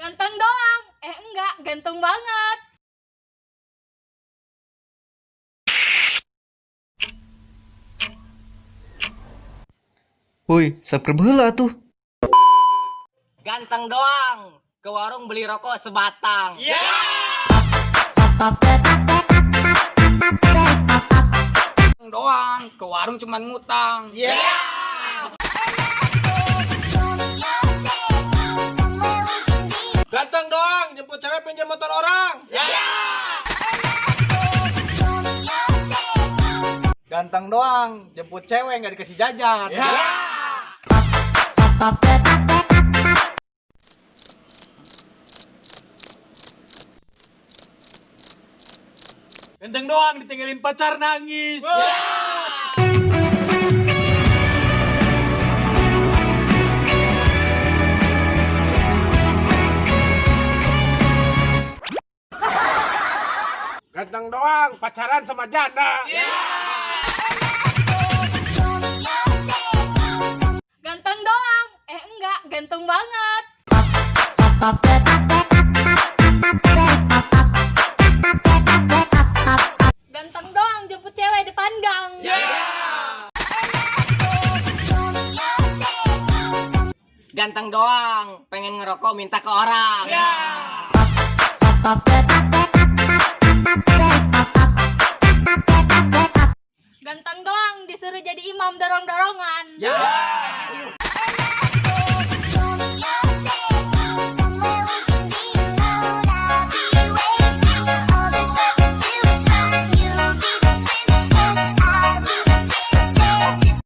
Ganteng doang. Enggak, ganteng banget. Woi, subscribe heula tuh. Ganteng doang, ke warung beli rokok sebatang. Ganteng doang, ke warung cuman ngutang. Ganteng doang, jemput cewek pinjam motor orang. Ganteng doang, jemput cewek nggak dikasih jajan. Ganteng doang, ditinggalin pacar nangis. Ganteng doang, pacaran sama janda. Ganteng doang. Enggak, ganteng banget. Ganteng doang jemput cewek depan gang. Ganteng doang, pengen ngerokok minta ke orang. Ganteng doang disuruh jadi imam dorong-dorongan.